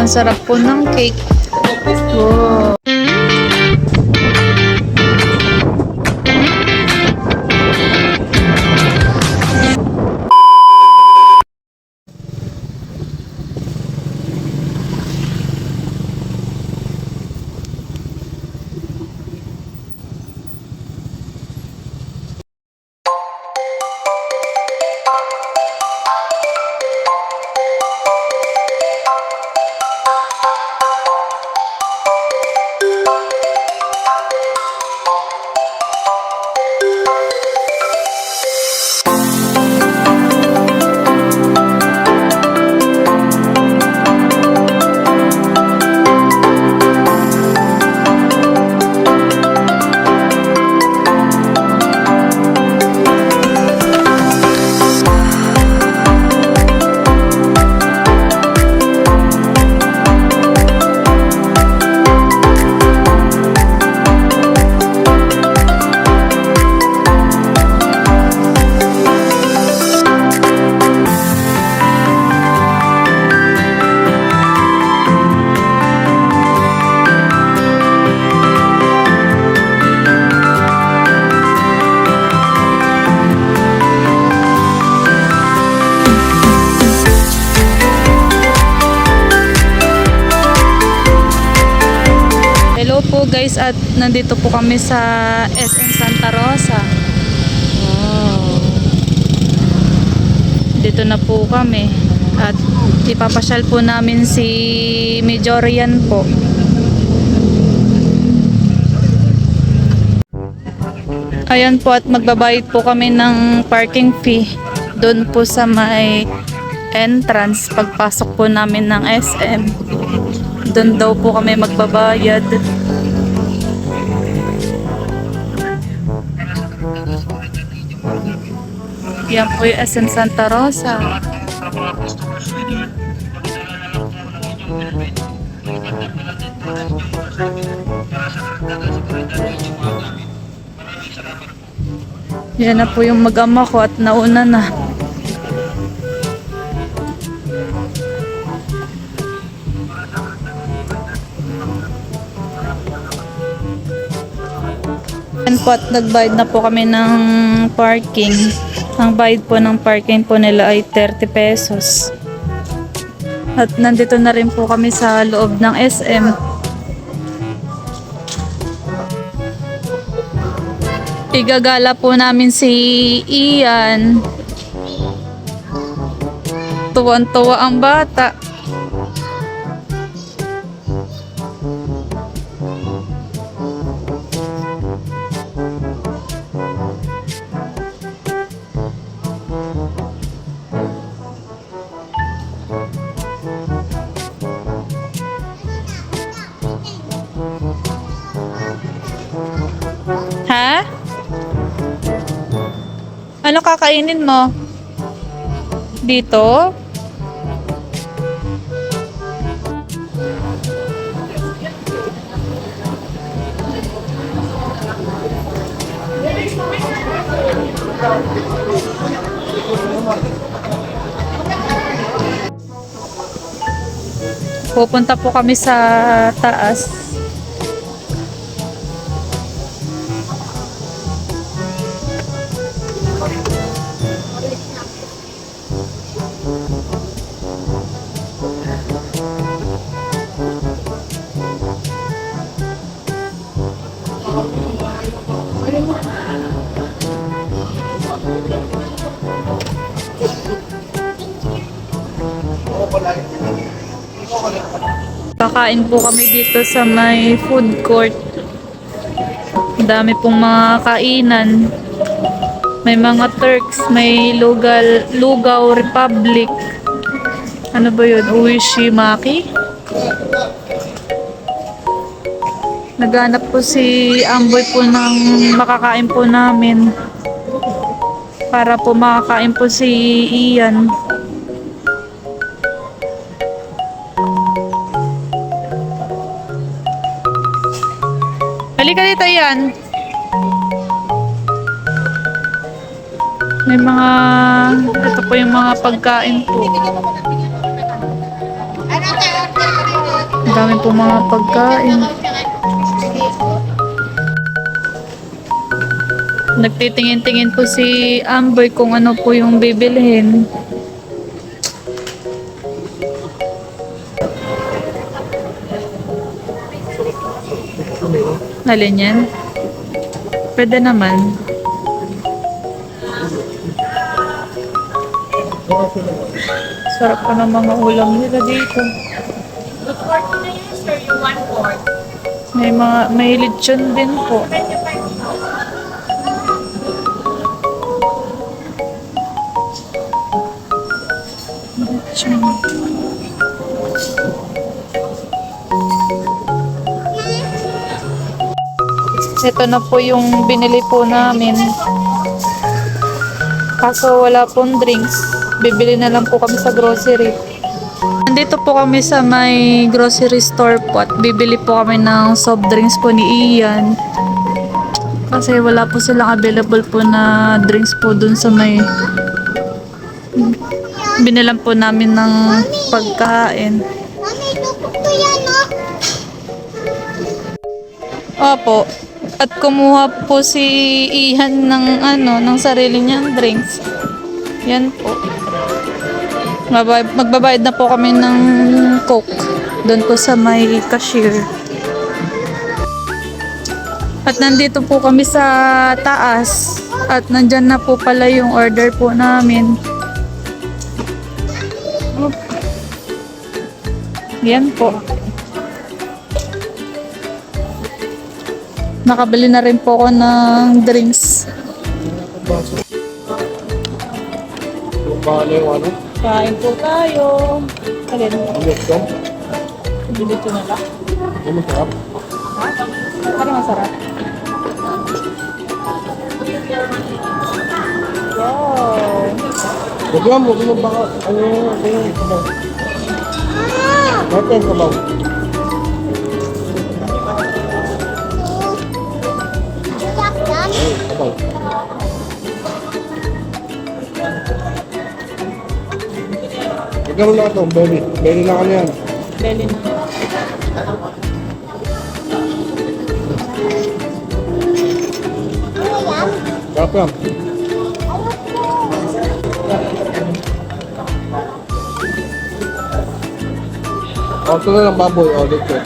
Ang sarap po ng cake. Wow. Hello po guys, at nandito po kami sa SM Santa Rosa. Wow. Dito na po kami at ipapasyal po namin si Majorian po. Ayan po, at magbabayad po kami ng parking fee doon po sa may entrance pagpasok po namin ng SM. Doon daw po kami magbabayad. Yan po yung SM Santa Rosa. Yan na po yung mag-ama ko at nauna na. Yan po, at nagbayad na po kami ng parking. Ang bayad po ng parking po nila ay 30 pesos. At nandito na rin po kami sa loob ng SM. Igagala po namin si Ian. Tuwan-tuwa ang bata. Ha? Ano kakainin mo? Dito? Pupunta po kami sa taas. Kakain po kami dito sa may food court. Dami pong mga kainan. May mga Turks, may Lugaw Republic. Ano ba yun? Uwishimaki? Naghanap po si Amboy po ng makakain po namin. Para po makakain po si Ian. Halika dito, Ian. May mga, ito po yung mga pagkain po. dami po mga pagkain. Nagtitingin-tingin po si Amber kung ano po yung bibilhin. Alin yan? Pwede naman. Sarap pa ng mga ulam nila dito. May lechon din po. Lechon. Ito na po yung binili po namin. Kaso wala pong drinks. Bibili na lang po kami sa grocery. Nandito po kami sa may grocery store po at bibili po kami ng soft drinks po ni Ian. Kasi wala po silang available po na drinks po dun sa may binilan po namin ng pagkain. Opo. At kumuha po si Ian ng ng sarili niyang drinks. Yan po. Magbabayad na po kami ng Coke doon po sa may cashier. At nandito po kami sa taas. At nandyan na po pala yung order po namin. Yan po. Nakabili na rin po ako ng drinks. Kain po tayo. Alin? Dito na lang. Masarap. Ano masarap? Wow! Huwag lang, huwag mo baka, yung sabaw. Bakit yung sabaw? Sabaw. Ikaw na ito, belly. Belly na ka yan. Belly na. Sarap yan. O, ito na lang baboy. O, dito.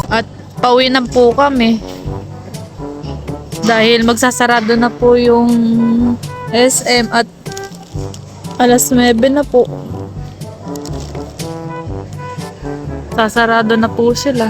At pauwi na po kami. Dahil magsasarado na po yung SM at alas 9 na po. Sasarado na po sila.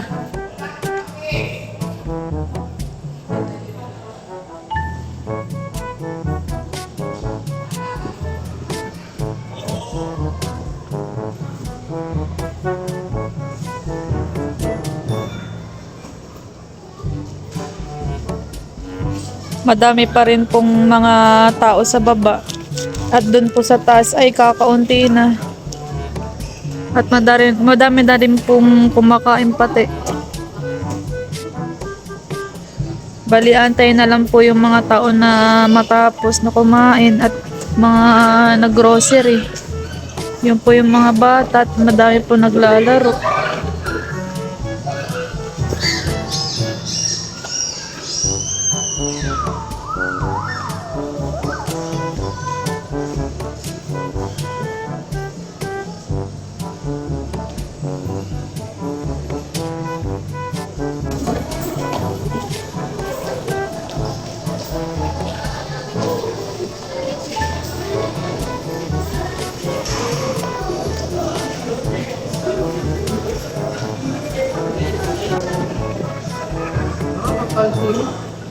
Madami pa rin pong mga tao sa baba. At dun po sa taas ay kakaunti na. At madami na rin pong kumakain pati. Bali, antay na lang po yung mga tao na matapos na kumain at mga nag-grocery. Yun po yung mga bata at madami po naglalaro.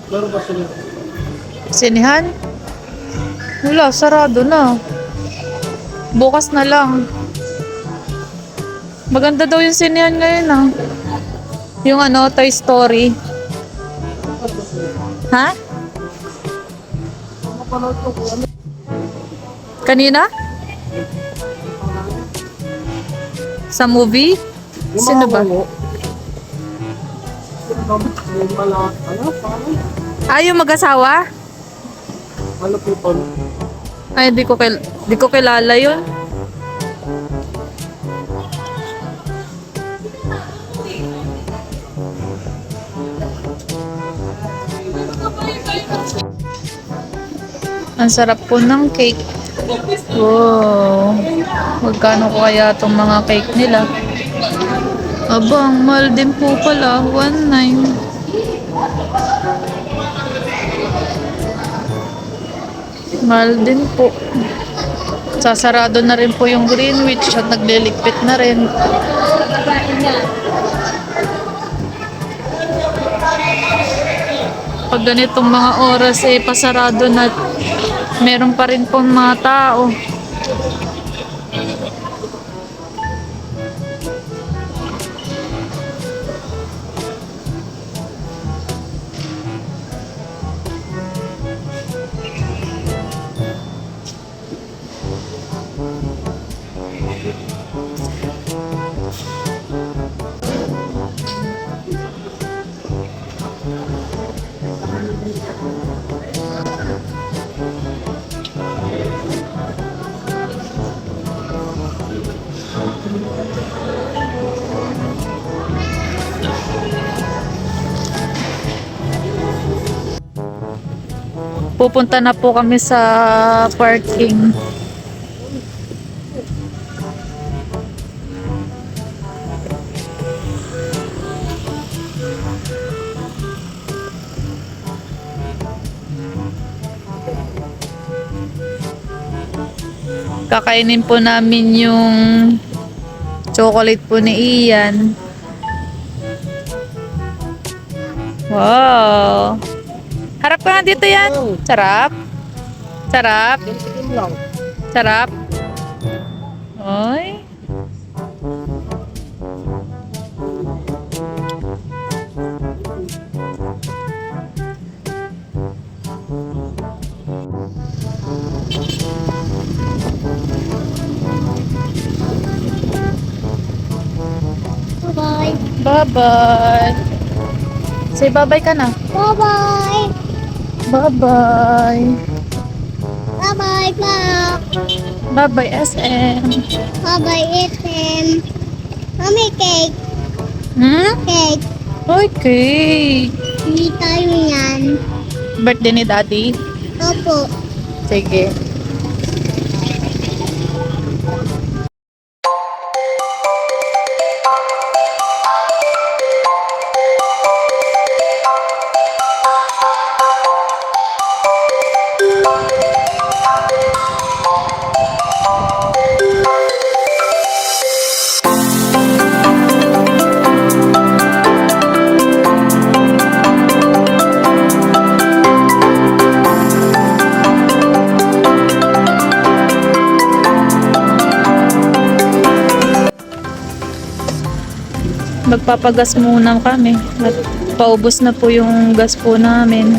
Laro ba sila? Sinihan? Wala, sarado na. Bukas na lang. Maganda daw yung sinihan ngayon ah. Yung ano, Toy Story. Ha? Kanina? Sa movie? Sino ba? Yung mag-asawa? Ano po ito? Ay, di ko kilala yun. Ang sarap po ng cake. Wow. Magkano ko kaya itong mga cake nila? Abang, mahal din po pala. 1.9. Mahal din po. Sasarado na rin po yung Greenwich at nagliligpit na rin. Pag ganitong mga oras pasarado na, meron pa rin pong mga tao. Pupunta na po kami sa parking. Kakainin po namin yung chocolate po ni Ian. Wow! Harap ka nga dito yan. Sarap. Sarap. Sarap. Oy. Bye-bye. Bye-bye. Say bye-bye ka na. Bye-bye. Bye-bye. Bye-bye, Pop. Bye-bye, SM. Bye-bye, Ethan. Mami, cake. Hmm? Cake. Okay. Hindi tayo yan. Birthday ni Daddy? Opo. Sige. Magpapagas muna kami at paubos na po yung gas po namin.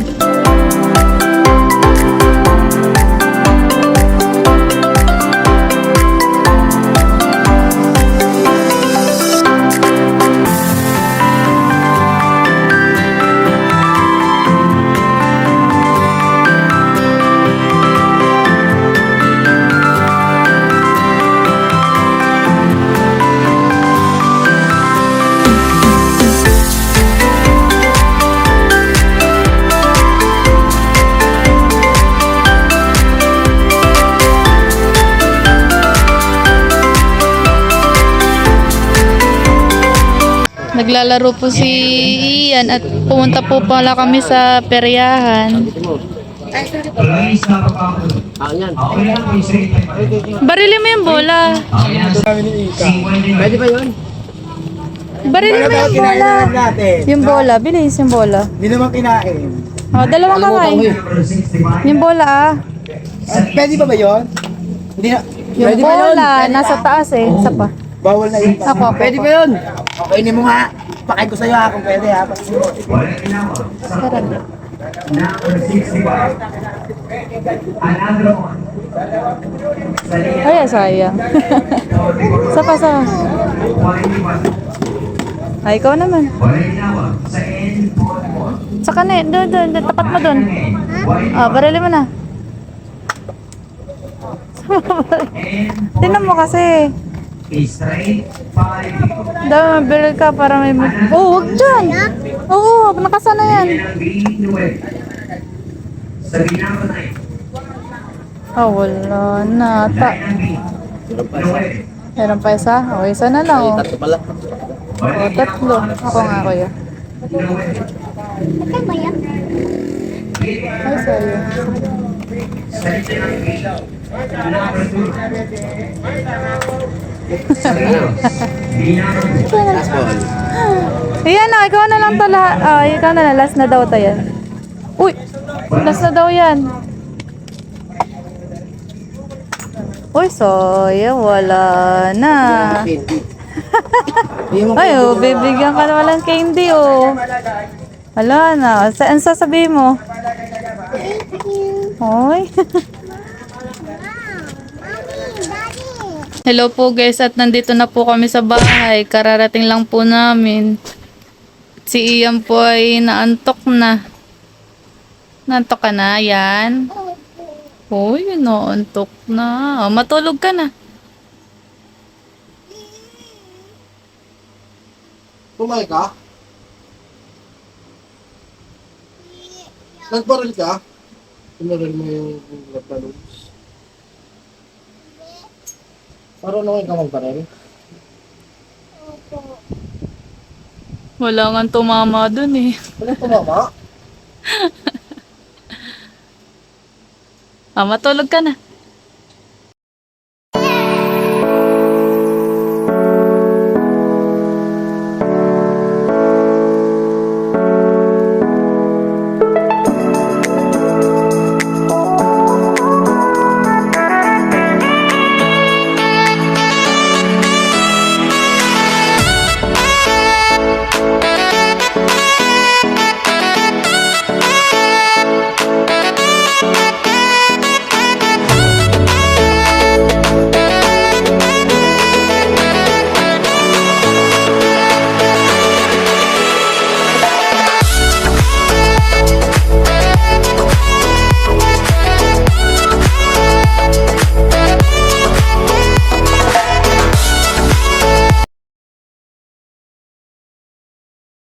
Naglalaro po si Ian at pumunta po pala kami sa peryahan. Barili mo yung bola. Pwede ba yun? Barili mo yung bola. natin. Yung bola, bilis yung bola. Hindi naman kinain. Oh, dalawang kamay. Yung bola ah. Pwede ba yun? Hindi na. Yung bola, nasa taas eh. Isa pa. Bawal na yun. Ako. Pwede ba yun? Okay, mo nga. Pakain ko sa'yo ha kung pwede ha. Sarap. Ay, sayang. Sapa. Ay, ikaw naman. Saka na, doon, tapat mo doon. Ah, barili mo na. Tinan mo kasi. Daw, mabili ka para may... Oh, wag dyan! Oo, nakasana yan. Oh, wala na. Meron pa isa? O, isa na lang. Oh. O, tatlo. Ako nga, kuya. Ito ba yan? Ay, sa'yo. Iyan na, ikaw na lang tala. Ah, ikaw na lang. Last na daw tayo. Uy! Last na daw yan. Uy, sayang. Wala na. Ay, oh, bibigyan ka naman ng candy, oh. Wala na. Saan sasabihin mo? Thank you. Hoy. Mommy, Daddy. Hello po guys, at nandito na po kami sa bahay. Kararating lang po namin. Si Ian po ay naantok na. Naantok ka na, yan? Hoy, naantok na. Oh, matulog ka na. Tumay ka? Nagbaril ka? Tumaril mo yung latalons. Marunong ka magbaril? Opo. Wala nga tumama dun eh. Wala tumama? Ah, matulog ka na.